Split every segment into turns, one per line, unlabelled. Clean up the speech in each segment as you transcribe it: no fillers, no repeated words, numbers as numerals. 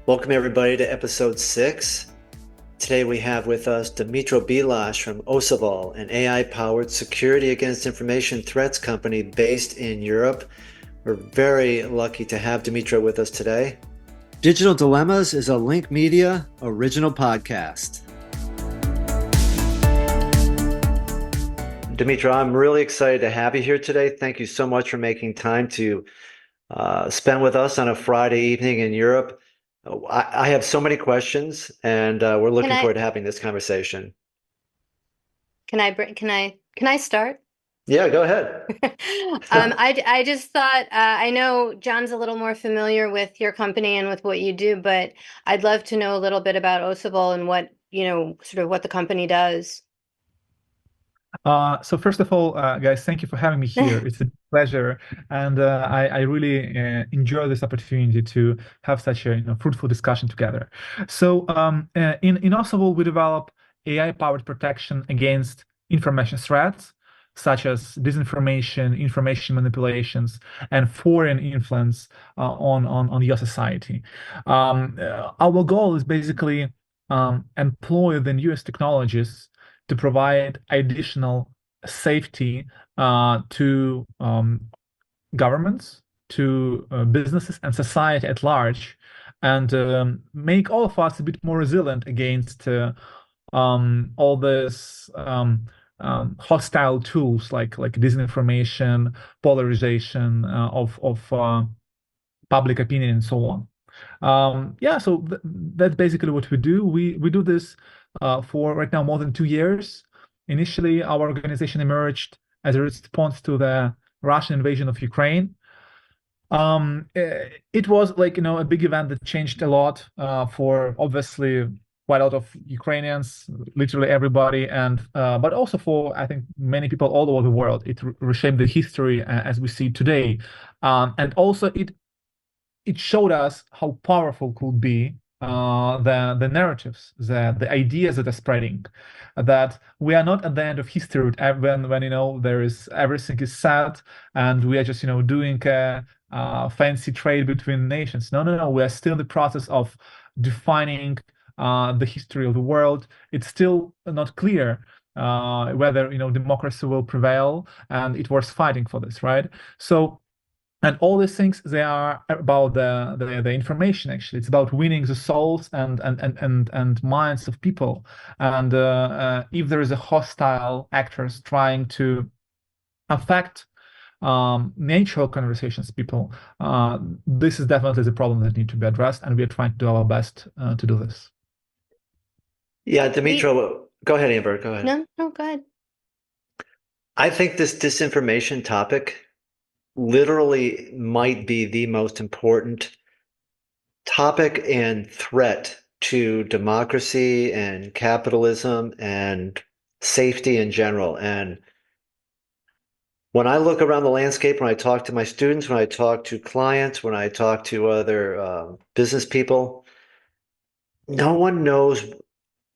Welcome everybody to episode 6. Today we have with us Dmytro Bilash from Osavul, an AI-powered security against information threats company based in Europe. We're very lucky to have Dmytro with us today. Digital Dilemmas is a Lenk Media original podcast. Dmytro, I'm really excited to have you here today. Thank you so much for making time to spend with us on a Friday evening in Europe. I have so many questions, and we're looking forward to having this conversation.
Can I start?
Yeah, go ahead.
I just thought I know John's a little more familiar with your company and with what you do, but I'd love to know a little bit about Osavul and what, sort of what the company does.
So first of all, guys, thank you for having me here. It's a pleasure, and I really enjoy this opportunity to have such a fruitful discussion together. So in Osavul, we develop AI-powered protection against information threats, such as disinformation, information manipulations, and foreign influence on your society. Our goal is basically employ the newest technologies to provide additional safety to governments, to businesses and society at large, and make all of us a bit more resilient against all this hostile tools like disinformation, polarization of public opinion, and so on. So that's basically what we do. We do this for right now more than 2 years. Initially, our organization emerged as a response to the Russian invasion of Ukraine. It was a big event that changed a lot for obviously quite a lot of Ukrainians, literally everybody, and but also for I think many people all over the world. It reshaped the history as we see today, and also it showed us how powerful could be the narratives, the ideas that are spreading, that we are not at the end of history when there is everything is set and we are just doing a fancy trade between nations. No, we are still in the process of defining the history of the world. It's still not clear whether democracy will prevail, and it was fighting for this, right? So. And all these things, they are about the information. Actually, it's about winning the souls and minds of people. And if there is a hostile actors trying to affect natural conversations, people, this is definitely the problem that need to be addressed, and we are trying to do our best to do this.
Yeah, Dmytro, go ahead, Amber. Go ahead.
No, go ahead.
I think this disinformation topic literally might be the most important topic and threat to democracy and capitalism and safety in general. And when I look around the landscape, when I talk to my students, when I talk to clients, when I talk to other business people, no one knows.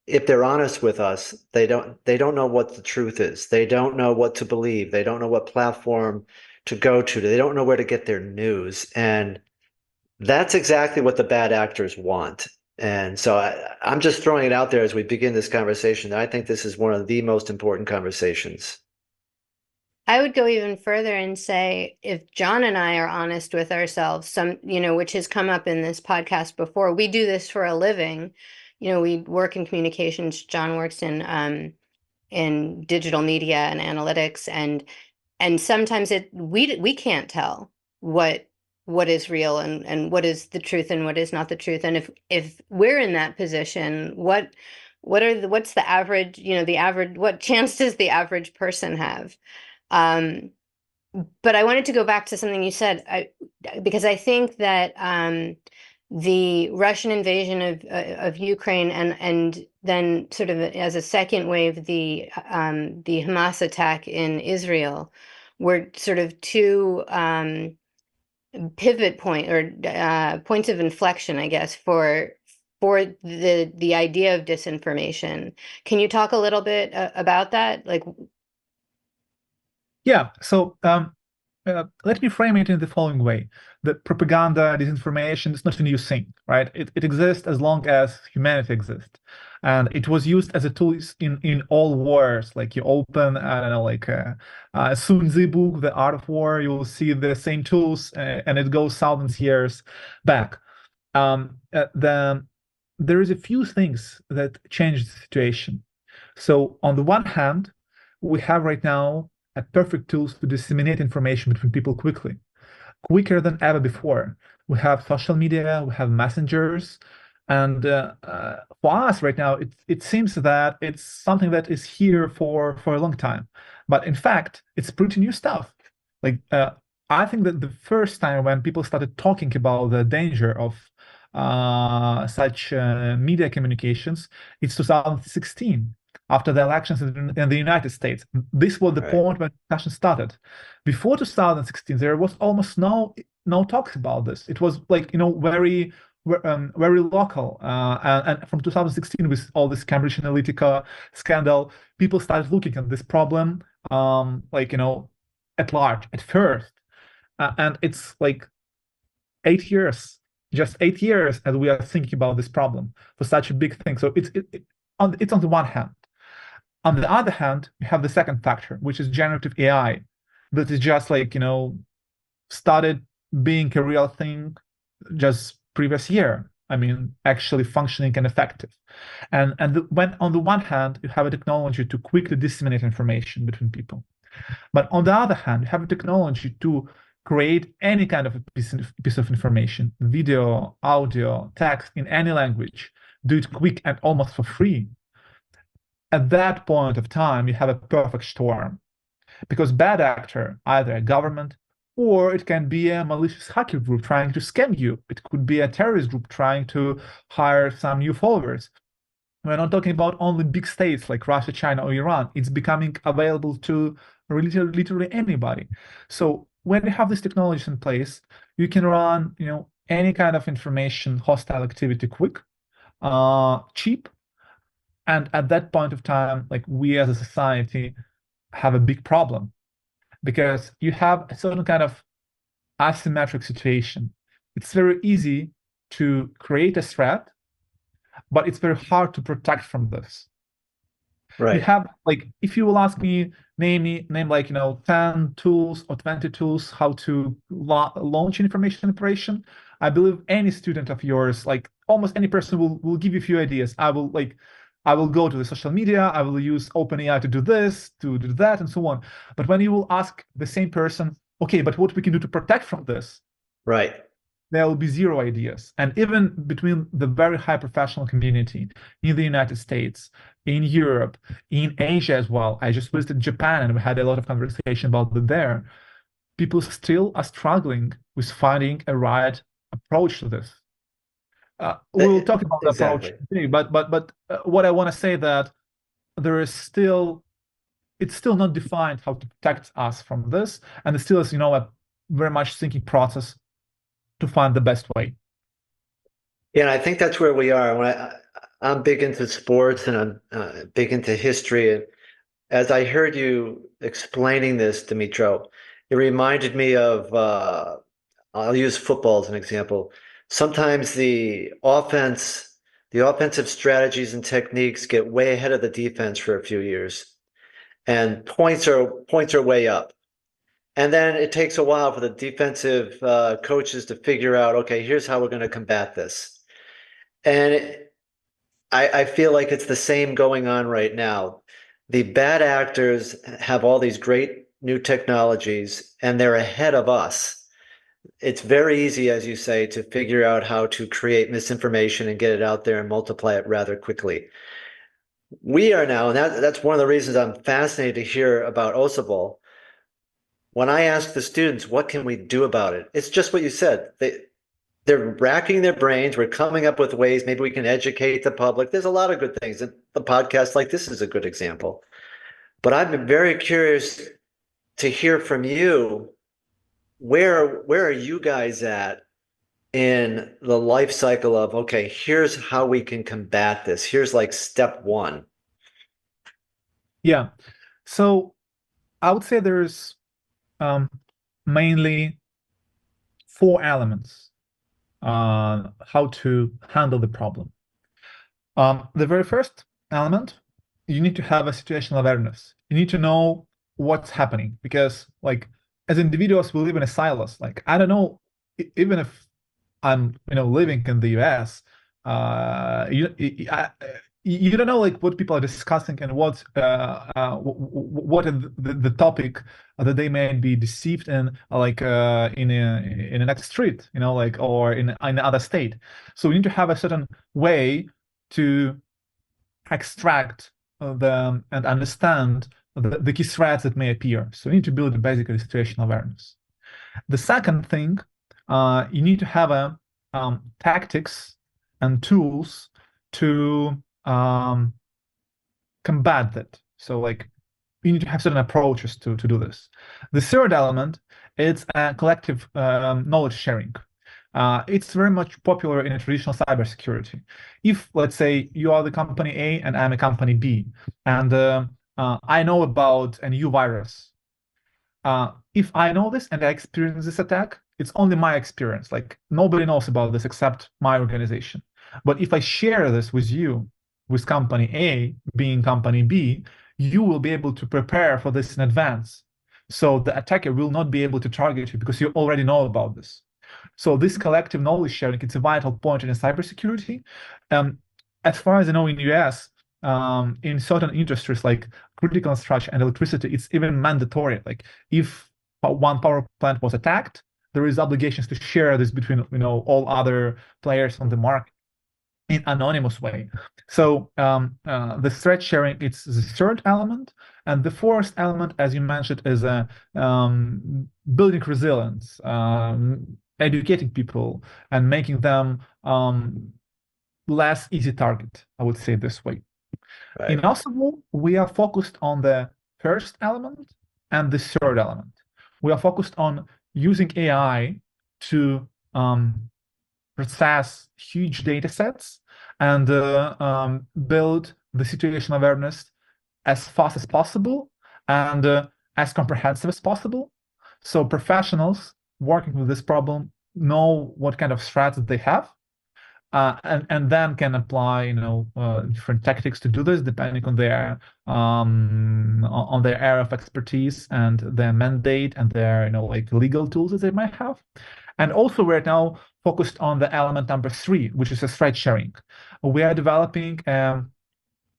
If they're honest with us, they don't know what the truth is. They don't know what to believe. They don't know what platform to go to. They don't know where to get their news. And that's exactly what the bad actors want. And so I'm just throwing it out there as we begin this conversation. I think this is one of the most important conversations.
I would go even further and say if John and I are honest with ourselves, which has come up in this podcast before, we do this for a living. We work in communications. John works in digital media and analytics, and sometimes we can't tell what is real and what is the truth and what is not the truth. And if we're in that position, what's the average, what chance does the average person have? But I wanted to go back to something you said, because I think that the Russian invasion of Ukraine and then sort of as a second wave, the Hamas attack in Israel were sort of two pivot point or points of inflection, I guess, for the idea of disinformation. Can you talk a little bit about that?
Yeah. So let me frame it in the following way. The propaganda, disinformation is not a new thing, right? It exists as long as humanity exists. And it was used as a tool in all wars. Like you open, I don't know, like Sun Tzu book, The Art of War, you'll see the same tools, and it goes thousands years back. There is a few things that change the situation. So on the one hand, we have right now a perfect tools to disseminate information between people quickly, quicker than ever before. We have social media, we have messengers, and for us right now, it seems that it's something that is here for a long time. But in fact, it's pretty new stuff. Like I think that the first time when people started talking about the danger of such media communications, it's 2016 after the elections in the United States. This was the point when discussion started. Before 2016, there was almost no talks about this. It was like, very local. And from 2016, with all this Cambridge Analytica scandal, people started looking at this problem, at large, at first. And it's like 8 years, just 8 years, as we are thinking about this problem for such a big thing. So it's on the one hand. On the other hand, you have the second factor, which is generative AI, that is just like, started being a real thing just previous year. I mean, actually functioning and effective. When on the one hand, you have a technology to quickly disseminate information between people. But on the other hand, you have a technology to create any kind of a piece of information, video, audio, text in any language, do it quick and almost for free. At that point of time, you have a perfect storm, because bad actor, either a government, or it can be a malicious hacker group trying to scam you. It could be a terrorist group trying to hire some new followers. We're not talking about only big states like Russia, China, or Iran. It's becoming available to literally anybody. So when you have these technologies in place, you can run, any kind of information, hostile activity quick, cheap. And at that point of time, like we as a society have a big problem, because you have a certain kind of asymmetric situation. It's very easy to create a threat, but it's very hard to protect from this.
Right.
You have, like, if you will ask me, name like, 10 tools or 20 tools how to launch an information operation, I believe any student of yours, like almost any person will give you a few ideas. I will go to the social media, I will use OpenAI to do this, to do that, and so on. But when you will ask the same person, okay, but what we can do to protect from this?
Right.
There will be zero ideas. And even between the very high professional community in the United States, in Europe, in Asia as well. I just visited Japan and we had a lot of conversation about it there. People still are struggling with finding a right approach to this. We'll talk about the approach today, but what I want to say that it's still not defined how to protect us from this, and it still is, a very much thinking process to find the best way.
Yeah, and I think that's where we are. When I'm big into sports and I'm big into history, and as I heard you explaining this, Dmytro, it reminded me of I'll use football as an example. Sometimes the offensive strategies and techniques get way ahead of the defense for a few years, and points are way up. And then it takes a while for the defensive coaches to figure out, okay, here's how we're going to combat this. And I feel like it's the same going on right now. The bad actors have all these great new technologies, and they're ahead of us. It's very easy, as you say, to figure out how to create misinformation and get it out there and multiply it rather quickly. We are now, and that's one of the reasons I'm fascinated to hear about Osavul. When I ask the students, what can we do about it? It's just what you said. They're racking their brains. We're coming up with ways. Maybe we can educate the public. There's a lot of good things. And the podcast like this is a good example. But I've been very curious to hear from you. Where are you guys at in the life cycle of, okay, here's how we can combat this. Here's like step one.
Yeah. So I would say there's mainly four elements on how to handle the problem. The very first element, you need to have a situational awareness. You need to know what's happening, because like as individuals, we live in a silos. Like I don't know, even if I'm living in the US, you don't know like what people are discussing and what is the topic that they may be deceived in, like in a next street, like, or in another state. So we need to have a certain way to extract them and understand the key threats that may appear. So you need to build basically situational awareness. The second thing, you need to have a tactics and tools to combat that. So like you need to have certain approaches to do this. The third element, it's a collective knowledge sharing. It's very much popular in a traditional cybersecurity. If, let's say, you are the company A and I'm a company B, and I know about a new virus. If I know this and I experience this attack, it's only my experience. Like nobody knows about this except my organization. But if I share this with you, with company A being company B, you will be able to prepare for this in advance. So the attacker will not be able to target you because you already know about this. So this collective knowledge sharing, it's a vital point in cybersecurity. As far as I know, in the US, in certain industries like critical infrastructure and electricity, it's even mandatory. Like if one power plant was attacked, there is obligations to share this between all other players on the market in anonymous way. So the threat sharing, it's the third element. And the fourth element, as you mentioned, is building resilience, educating people and making them less easy target, I would say this way.
Right.
In Osavul, we are focused on the first element and the third element. We are focused on using AI to process huge data sets and build the situational awareness as fast as possible and as comprehensive as possible. So professionals working with this problem know what kind of threats they have, and then can apply different tactics to do this depending on their area of expertise and their mandate and their like legal tools that they might have. And also we're now focused on the element number 3, which is a threat sharing. We are developing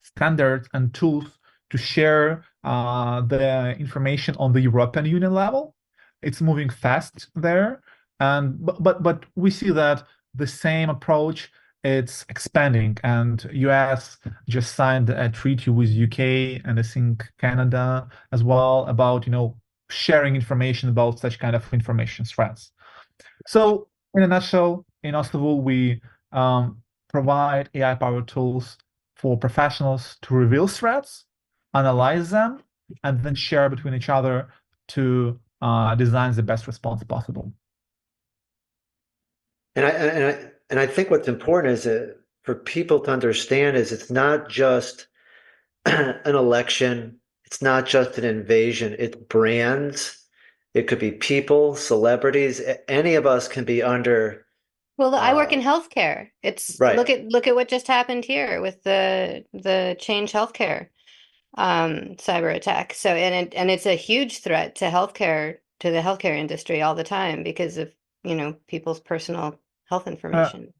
standards and tools to share the information on the European Union level. It's moving fast there, and but we see that the same approach, it's expanding, and US just signed a treaty with UK and I think Canada as well about sharing information about such kind of information threats. So in a nutshell, in Osavul, we provide AI-powered tools for professionals to reveal threats, analyze them, and then share between each other to design the best response possible.
And I think what's important is that for people to understand is it's not just an election, it's not just an invasion, it's brands, it could be people, celebrities, any of us can be under.
Well, I work in healthcare. It's
right.
Look at what just happened here with the Change Healthcare cyber attack. So and it's a huge threat to healthcare, to the healthcare industry all the time because of people's personal health information.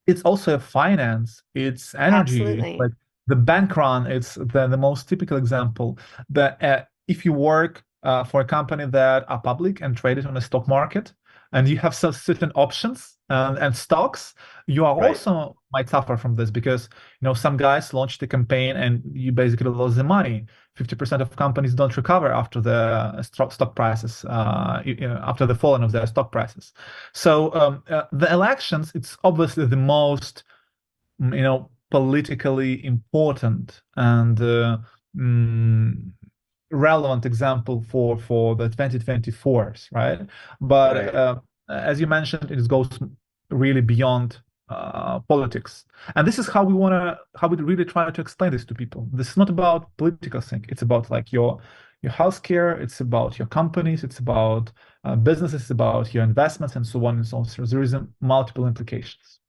It's also finance, it's energy.
Absolutely.
Like the bank run, it's the most typical example. That if you work for a company that are public and traded on the stock market, and you have some certain options and stocks, you are
Right.
also might suffer from this because some guys launched a campaign and you basically lost the money. 50% of companies don't recover after the stock prices, after the falling of their stock prices. So the elections, it's obviously the most politically important and relevant example for the 2024s, right? But
Right.
As you mentioned, it goes really beyond politics, and this is how we really try to explain this to people. This is not about political thing; it's about like your your healthcare, it's about your companies, it's about businesses, it's about your investments, and so on and so on. So there is multiple implications.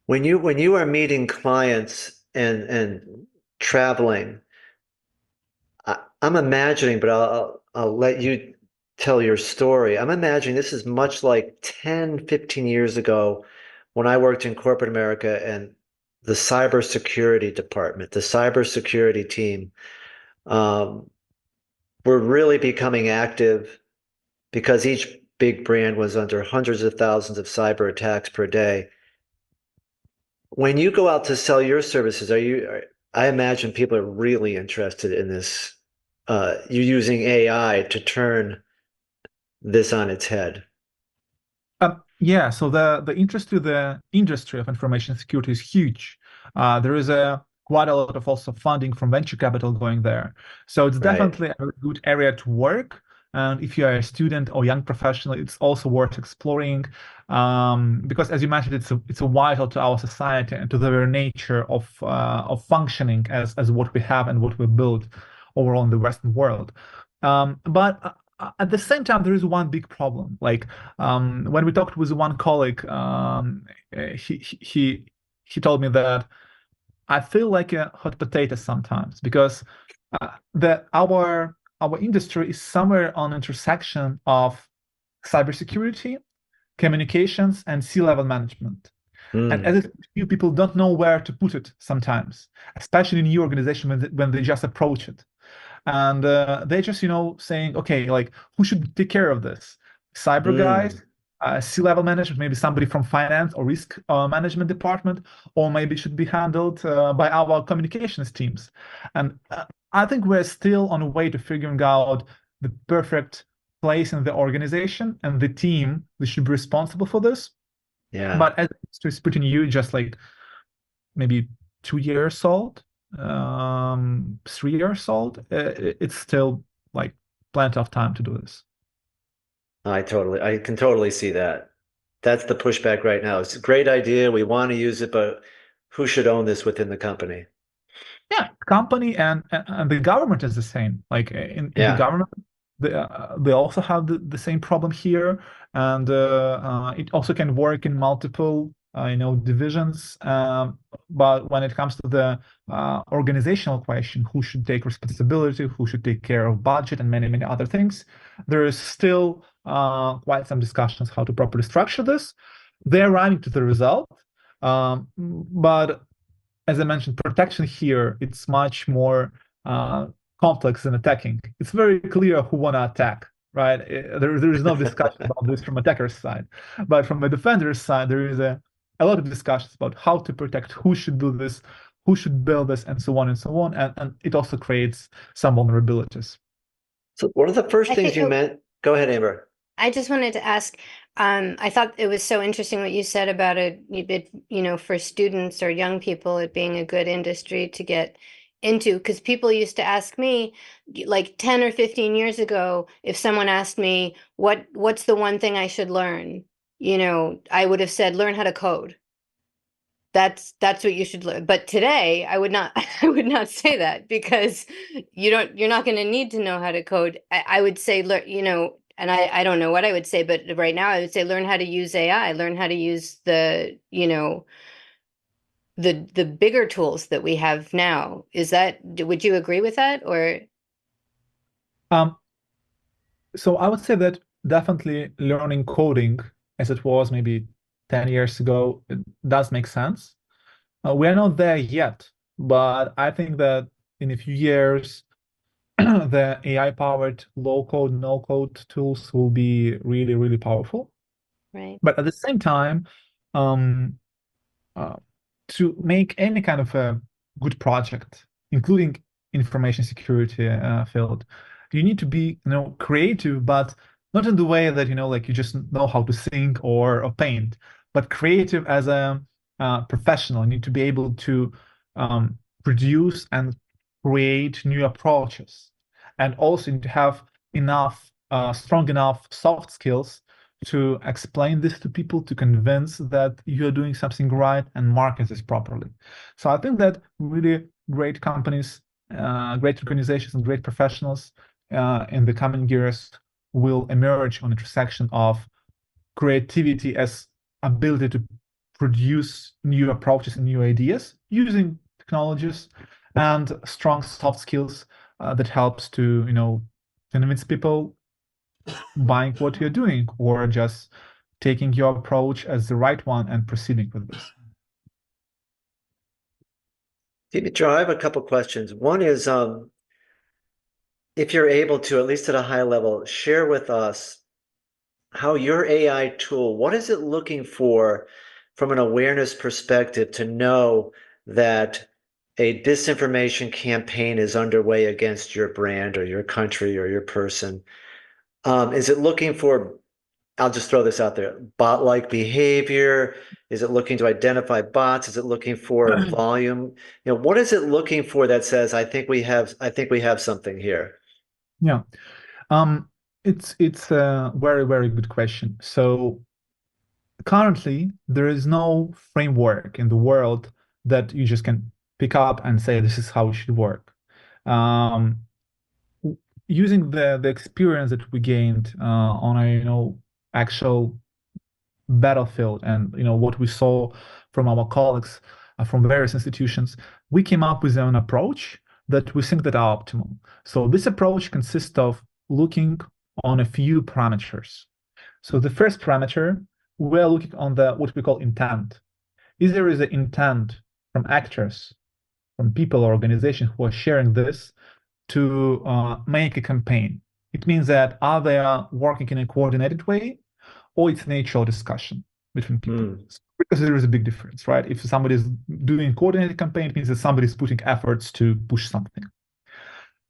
When you are meeting clients and traveling, I'm imagining, but I'll let you tell your story. I'm imagining this is much like 10, 15 years ago when I worked in corporate America and the cybersecurity department, the cybersecurity team, um, were really becoming active because each big brand was under hundreds of thousands of cyber attacks per day. When you go out to sell your services, I imagine people are really interested in this. You're using AI to turn this on its head.
Yeah, so the interest to the industry of information security is huge. There is quite a lot of also funding from venture capital going there. So it's
Right.
definitely a good area to work. And if you are a student or young professional, it's also worth exploring, because, as you mentioned, it's a vital to our society and to the very nature of functioning as what we have and what we build overall in the Western world. But at the same time, there is one big problem. Like, when we talked with one colleague, he told me that I feel like a hot potato sometimes because our industry is somewhere on intersection of cybersecurity, communications, and C-level management. And
Mm,
as few people don't know where to put it sometimes, especially in new organization when they just approach it. And they just, saying, okay, like, who should take care of this? Cyber
mm,
guys, C-level management, maybe somebody from finance or risk management department, or maybe it should be handled by our communications teams. And I think we're still on a way to figuring out the perfect place in the organization and the team that should be responsible for this.
yeah.
But as it's pretty new, just like maybe 2 years old, 3 years old, it's still like plenty of time to do this.
I can totally see that. That's the pushback right now. It's a great idea. We want to use it, but who should own this within the company?
Yeah, company and the government is the same. Like in the
Yeah.
government, they also have the same problem here, and it also can work in multiple divisions. But when it comes to the organizational question, who should take responsibility, who should take care of budget, and many other things, there is still quite some discussions how to properly structure this. They're arriving to the result, but as I mentioned, protection here, it's much more complex than attacking. It's very clear who want to attack, right? There is no discussion about this from attacker's side. But from a defender's side, there is a lot of discussions about how to protect, who should do this, who should build this, and so on and so on. And it also creates some vulnerabilities.
So one of the first
I
things
think,
you meant, go ahead, Amber.
I just wanted to ask, I thought it was so interesting what you said about for students or young people, it being a good industry to get into, because people used to ask me, like 10 or 15 years ago, if someone asked me, what's the one thing I should learn? I would have said, learn how to code. That's what you should learn. But today, I would not I would not say that, because you're not going to need to know how to code. I would say, and I don't know what I would say, but right now I would say learn how to use AI, learn how to use the bigger tools that we have now. Would you agree with that, or?
Um, so I would say that definitely learning coding as it was maybe 10 years ago, it does make sense. We are not there yet, but I think that in a few years, the AI-powered low-code, no-code tools will be really powerful.
Right.
But at the same time, um, uh, to make any kind of a good project, including information security field, you need to be, creative, but not in the way that, like you just know how to sing or paint, but creative as a professional. You need to be able to produce and create new approaches, and also need to have strong enough soft skills to explain this to people, to convince that you are doing something right and market this properly. So I think that really great companies great organizations and great professionals in the coming years will emerge on the intersection of creativity as ability to produce new approaches and new ideas using technologies, and strong soft skills that helps to convince people buying what you're doing or just taking your approach as the right one and proceeding with this.
Dmytro, I have a couple questions. One is, if you're able to, at least at a high level, share with us how your AI tool, what is it looking for from an awareness perspective to know that a disinformation campaign is underway against your brand or your country or your person? Is it looking for, I'll just throw this out there, bot-like behavior? Is it looking to identify bots? Is it looking for volume? What is it looking for that says, I think we have something here?
Yeah. It's a very, very good question. So currently, there is no framework in the world that you just can pick up and say this is how it should work. Using the experience that we gained on a actual battlefield, and what we saw from our colleagues from various institutions, we came up with an approach that we think that are optimal. So this approach consists of looking on a few parameters. So the first parameter, we're looking on what we call intent. Is there an intent from actors, from people or organizations who are sharing this to make a campaign? It means that are they working in a coordinated way, or it's natural discussion between people? Because there is a big difference, right? If somebody is doing a coordinated campaign, it means that somebody is putting efforts to push something.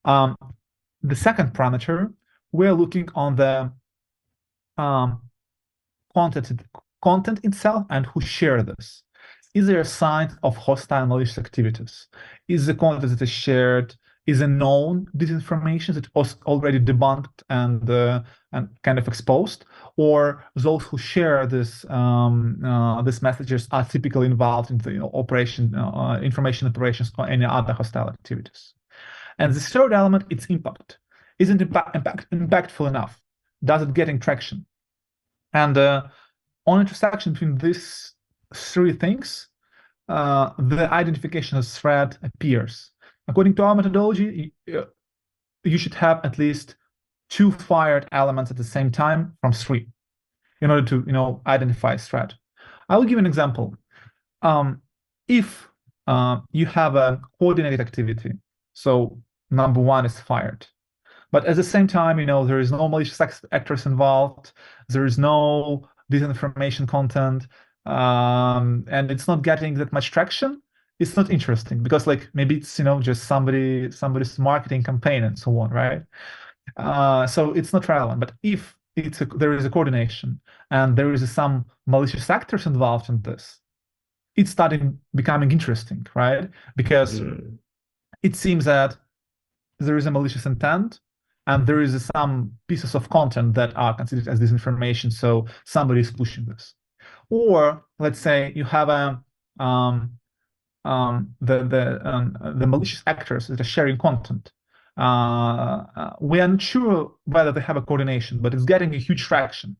The second parameter, we're looking on the content itself and who share this. Is there a sign of hostile malicious activities? Is the content that is shared is a known disinformation that was already debunked and kind of exposed, or those who share these messages are typically involved in the information operations or any other hostile activities? And the third element, its impact. Isn't impactful enough? Does it getting traction? And on intersection between these three things, the identification of threat appears. According to our methodology, you should have at least 2 fired elements at the same time from 3 in order to identify threat. I will give an example. If you have a coordinated activity, so number 1 is fired, but at the same time, there is no malicious actors involved, there is no disinformation content, and it's not getting that much traction, it's not interesting, because maybe it's just somebody's marketing campaign and so on, right? So it's not relevant. But if there is a coordination and there is some malicious actors involved in this, it's starting becoming interesting, right? Because it seems that there is a malicious intent and there is some pieces of content that are considered as disinformation, so somebody is pushing this. Or let's say you have the malicious actors that are sharing content. We are not sure whether they have a coordination, but it's getting a huge traction.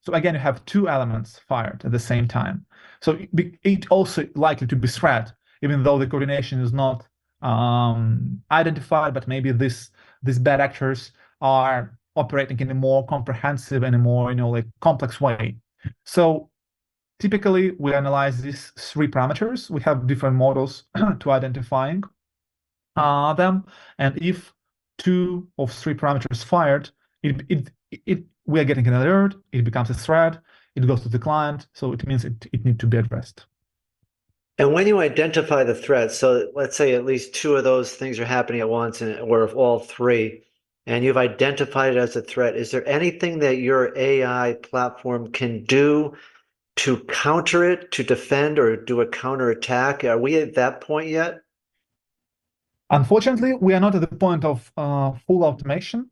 So again, you have 2 elements fired at the same time. So it also likely to be threat, even though the coordination is not identified, but maybe these bad actors are operating in a more comprehensive and a more complex way. So typically, we analyze these 3 parameters. We have different models to identifying them, and if 2 of 3 parameters fired, we are getting an alert. It becomes a threat. It goes to the client, so it means it needs to be addressed.
And when you identify the threat, so let's say at least 2 of those things are happening at once, or if all 3, and you've identified it as a threat, is there anything that your AI platform can do to counter it, to defend, or do a counterattack? Are we at that point yet?
Unfortunately, we are not at the point of full automation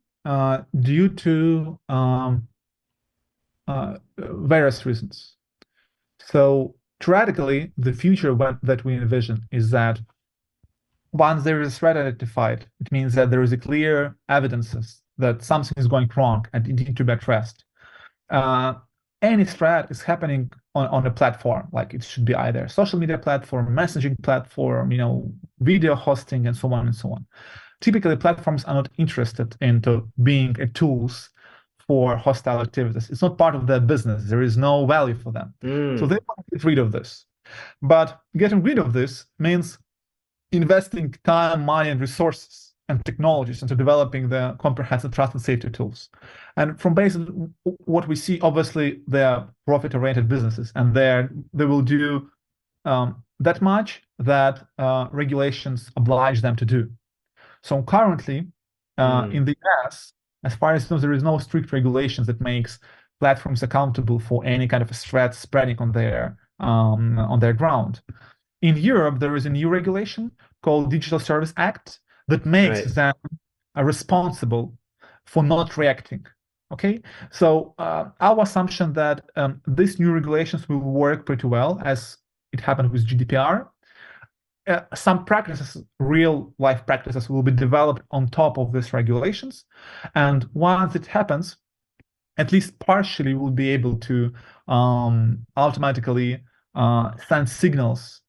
due to various reasons. So theoretically, the future that we envision is that once there is a threat identified, it means that there is a clear evidences that something is going wrong and it needs to be addressed. Any threat is happening on a platform, like it should be either social media platform, messaging platform, video hosting, and so on and so on. Typically, platforms are not interested into being tools for hostile activities. It's not part of their business. There is no value for them. So they want to get rid of this. But getting rid of this means investing time, money, and resources and technologies into developing the comprehensive trust and safety tools. And from basically what we see, obviously, they're profit-oriented businesses, and they will do that much that regulations oblige them to do. So currently, in the US, as far as I know, there is no strict regulations that makes platforms accountable for any kind of a threat spreading on their ground. In Europe, there is a new regulation called Digital Service Act that makes them responsible for not reacting. Okay, so our assumption that these new regulations will work pretty well, as it happened with GDPR. Some practices, real life practices, will be developed on top of these regulations, and once it happens, at least partially, we'll be able to automatically send signals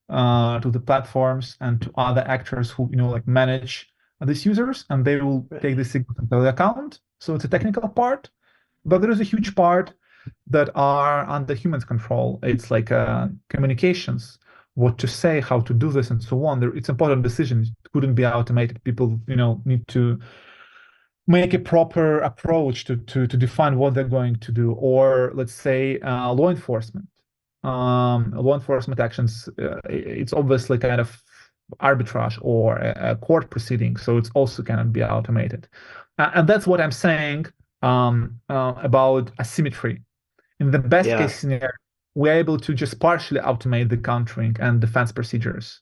to the platforms and to other actors who manage these users, and they will take the signals into account. So it's a technical part, but there is a huge part that are under humans' control. It's like communications, what to say, how to do this, and so on. It's important decisions. It couldn't be automated. People, need to make a proper approach to define what they're going to do. Or let's say law enforcement. Law enforcement actions, it's obviously kind of arbitrage or a court proceeding, so it's also cannot be automated. And that's what I'm saying about asymmetry. In the best case scenario, we're able to just partially automate the countering and defense procedures.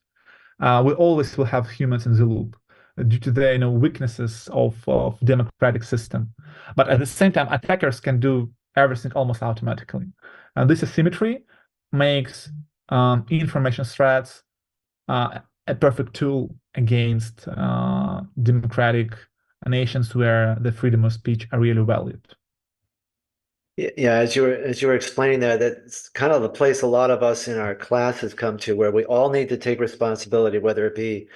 We always will have humans in the loop due to the weaknesses of democratic system. But at the same time, attackers can do everything almost automatically. And this asymmetry makes information threats a perfect tool against democratic nations where the freedom of speech are really valued.
Yeah, as you were explaining there, that's kind of the place a lot of us in our classes come to, where we all need to take responsibility, whether it be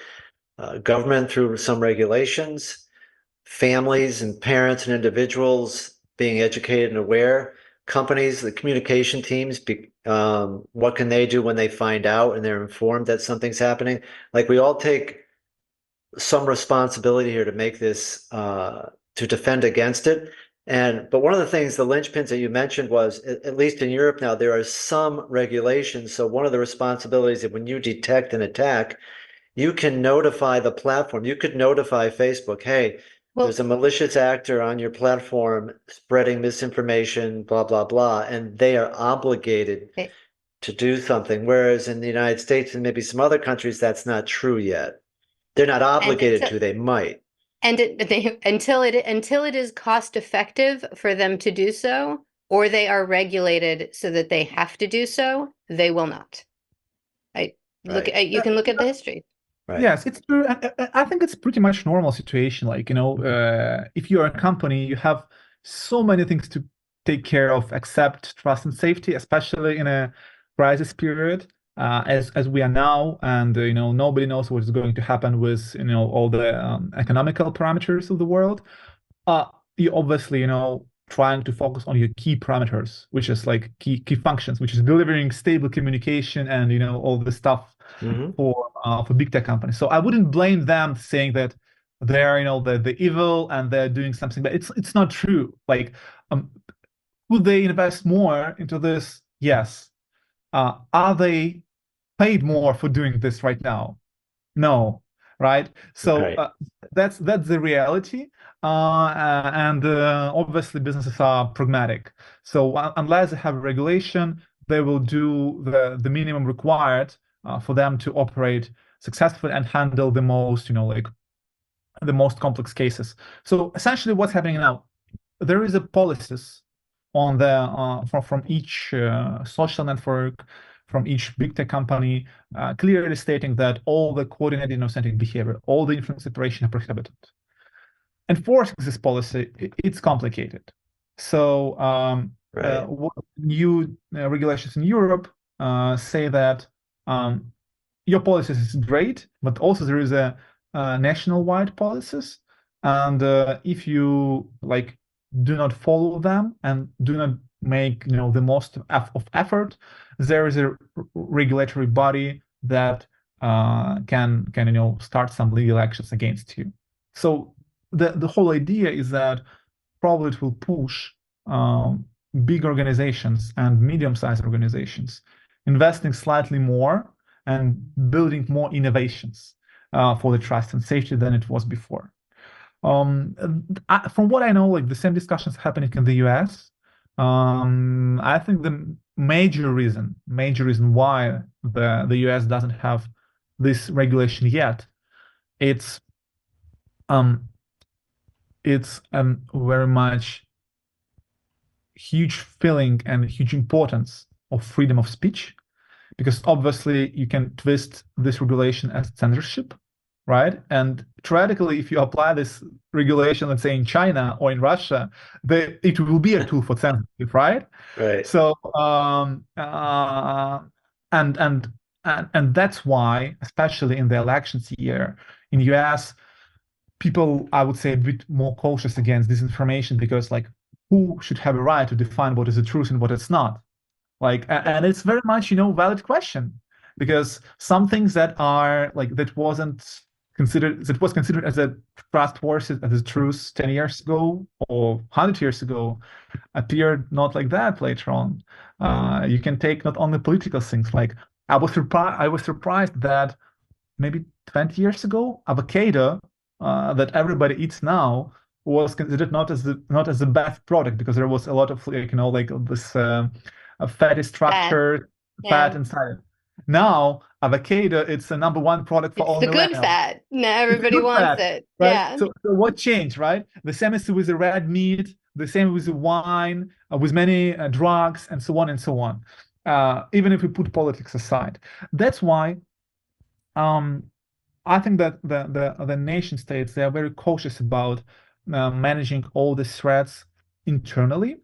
government through some regulations, families and parents and individuals being educated and aware, companies, the communication teams, what can they do when they find out and they're informed that something's happening? Like, we all take some responsibility here to make this, to defend against it. But one of the things, the linchpins that you mentioned was, at least in Europe now, there are some regulations. So one of the responsibilities that when you detect an attack, you can notify the platform. You could notify Facebook, hey, there's a malicious actor on your platform spreading misinformation, blah, blah, blah. And they are obligated to do something. Whereas in the United States and maybe some other countries, that's not true yet. They're not obligated to, they might.
And until it is cost effective for them to do so, or they are regulated so that they have to do so, they will not. You can look at the history.
Right. Yes, it's true. I think it's pretty much normal situation. Like, if you're a company, you have so many things to take care of, except trust and safety, especially in a crisis period, as we are now. And, nobody knows what is going to happen with, all the economical parameters of the world. You obviously, trying to focus on your key parameters, which is like key functions, which is delivering stable communication and, all the stuff for big tech companies. So I wouldn't blame them saying that they're the evil and they're doing something, but it's not true. Like, would they invest more into this? Yes. Are they paid more for doing this right now? No. Right. So that's the reality. And obviously businesses are pragmatic. So unless they have regulation, they will do the minimum required for them to operate successfully and handle the most, the most complex cases. So essentially what's happening now, there is a policies on the from each social network, from each big tech company, clearly stating that all the coordinated inauthentic behavior, all the influence separation are prohibited. Enforcing this policy, it's complicated. So
Right.
what new regulations in Europe say that your policies is great, but also there is a national-wide policies, and if you like do not follow them and do not make the most of effort, there is a regulatory body that can start some legal actions against you. So the whole idea is that probably it will push big organizations and medium-sized organizations investing slightly more and building more innovations for the trust and safety than it was before. From what I know, like the same discussions happening in the US. I think the major reason why the US doesn't have this regulation yet, it's very much huge feeling and huge importance of freedom of speech, because obviously you can twist this regulation as censorship, right? And theoretically, if you apply this regulation, let's say in China or in Russia, it will be a tool for censorship, right?
Right.
So and that's why, especially in the elections year in US, people, I would say, a bit more cautious against disinformation, because like who should have a right to define what is the truth and what it's not? Like, and it's very much, valid question, because some things that are like that was considered as a trustworthy, as a truth 10 years ago or 100 years ago appeared not like that later on. You can take not only political things, like I was surprised that maybe 20 years ago, avocado that everybody eats now was considered not as the best product, because there was a lot of like this fatty structure, fat inside. Now avocado, it's the number one product for
It's
all
the good
millennials.
fat. Now
It's
everybody
good
wants
fat,
it.
right?
Yeah.
So what changed, right? The same is with the red meat, the same with the wine, with many drugs, and so on and so on. Even if we put politics aside, that's why I think that the nation states, they are very cautious about managing all the threats internally,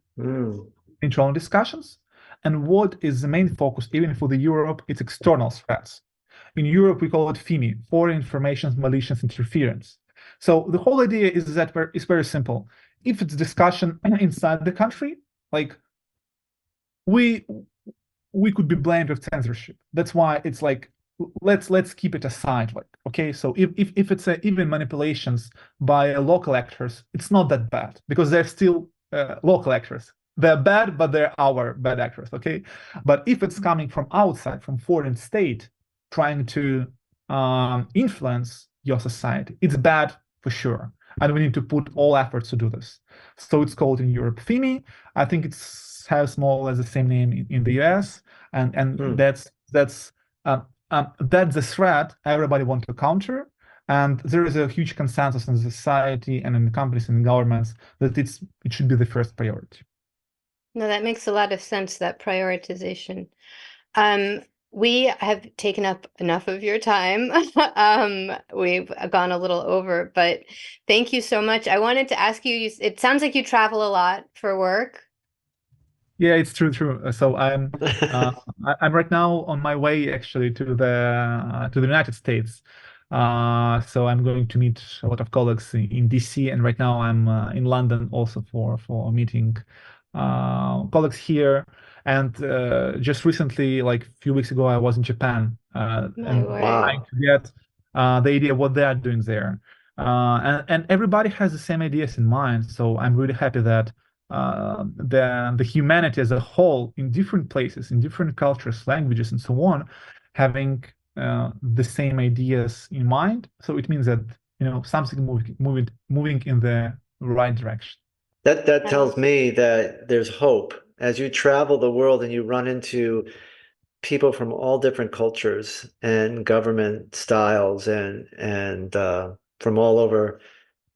internal discussions. And what is the main focus, even for the Europe, it's external threats. In Europe, we call it FIMI, foreign information malicious interference. So the whole idea is that it's very simple. If it's discussion inside the country, like we could be blamed with censorship. That's why it's like let's keep it aside. Like, okay, so if it's even manipulations by local actors, it's not that bad, because they're still local actors. They're bad, but they're our bad actors, okay? But if it's coming from outside, from foreign state, trying to influence your society, it's bad for sure. And we need to put all efforts to do this. So it's called in Europe FIMI. I think it has more or less the same name in the US, and that's the threat everybody wants to counter. And there is a huge consensus in society and in the companies and governments that it should be the first priority.
No, that makes a lot of sense, that prioritization. We have taken up enough of your time. We've gone a little over, but thank you so much. I wanted to ask you, it sounds like you travel a lot for work.
Yeah, it's true. So I'm right now on my way actually to the United States. So I'm going to meet a lot of colleagues in DC, and right now I'm in London also for a meeting colleagues here. And just recently, like a few weeks ago, I was in Japan and trying to get the idea of what they are doing there. And everybody has the same ideas in mind. So I'm really happy that the humanity as a whole, in different places, in different cultures, languages, and so on, having the same ideas in mind. So it means that something moving in the right direction.
That tells me that there's hope. As you travel the world and you run into people from all different cultures and government styles and from all over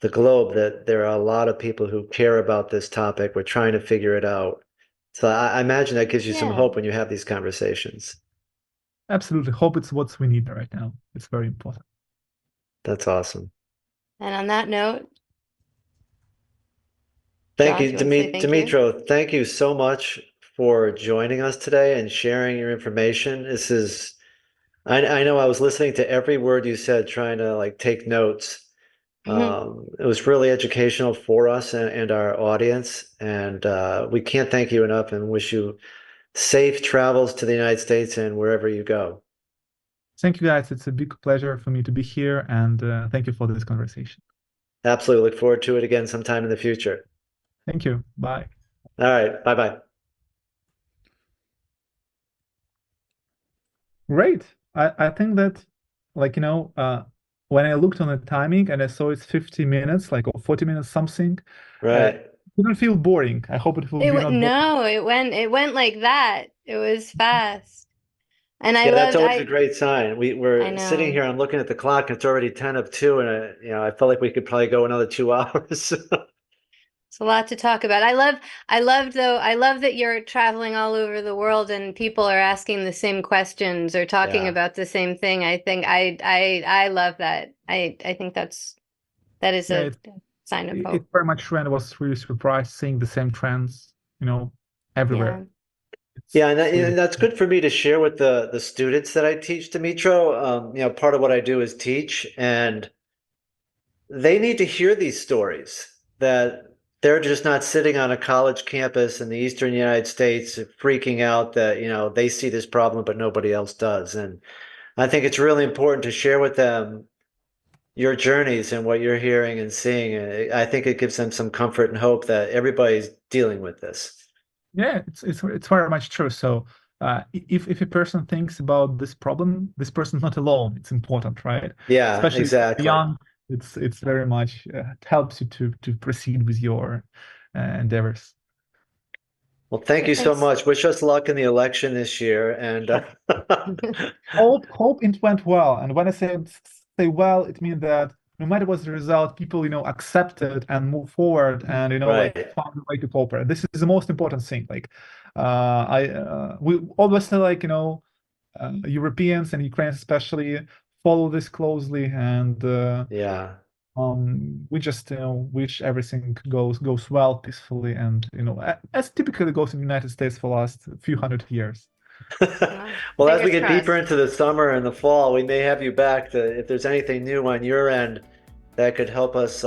the globe, that there are a lot of people who care about this topic. We're trying to figure it out. So I imagine that gives you some hope when you have these conversations.
Absolutely. Hope it's what we need right now. It's very important.
That's awesome.
And on that note,
Thank
John,
you,
do you want to say thank you?
Dmytro. Thank you so much for joining us today and sharing your information. I know I was listening to every word you said, trying to like take notes. It was really educational for us and our audience, and we can't thank you enough and wish you safe travels to the United States and wherever you go.
Thank you, guys. It's a big pleasure for me to be here, and thank you for this conversation.
Absolutely. Look forward to it again sometime in the future.
Thank you. Bye.
All right. Bye-bye.
Great. I think that, like, when I looked on the timing and I saw it's 50 minutes, like, or 40 minutes something,
Right.
it didn't feel boring. I hope it will be not boring.
No, it went like that. It was fast. And
Yeah, that's always a great sign.
I
We're sitting
know.
here, I'm looking at the clock, it's already 10 of 2, and I felt like we could probably go another 2 hours.
It's a lot to talk about. I love that you're traveling all over the world and people are asking the same questions or talking
Yeah.
about the same thing. I think I love that. I think that is
Yeah,
a sign of
it's
hope.
very much true, and I was really surprised seeing the same trends, everywhere.
Yeah, and that's good for me to share with the students that I teach, Dmytro. Part of what I do is teach, and they need to hear these stories that they're just not sitting on a college campus in the Eastern United States freaking out that, they see this problem, but nobody else does. And I think it's really important to share with them your journeys and what you're hearing and seeing. And I think it gives them some comfort and hope that everybody's dealing with this.
Yeah, it's very much true. So if a person thinks about this problem, this person's not alone. It's important, right?
Yeah,
Especially
exactly.
young, it's very much it helps you to proceed with your endeavors.
Well, thank you so
Thanks.
much. Wish us luck in the election this year. And
Hope it went well. And when I say well, it means that no matter what's the result, people accept it and move forward and like
right.
find a way to cooperate. This is the most important thing. Like we obviously Europeans and Ukrainians especially follow this closely, and
Yeah.
we just wish everything goes well peacefully, and as typically goes in the United States for the last few hundred years.
Well, as we
Fingers
get
crossed.
deeper into the summer and the fall, we may have you back if there's anything new on your end that could help us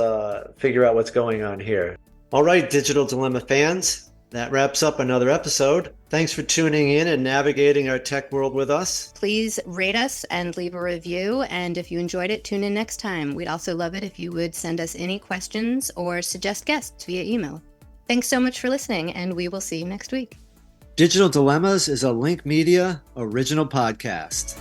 figure out what's going on here. All right, Digital Dilemma fans, that wraps up another episode. Thanks for tuning in and navigating our tech world with us.
Please rate us and leave a review. And if you enjoyed it, tune in next time. We'd also love it if you would send us any questions or suggest guests via email. Thanks so much for listening, and we will see you next week.
Digital Dilemmas is a Lenk Media original podcast.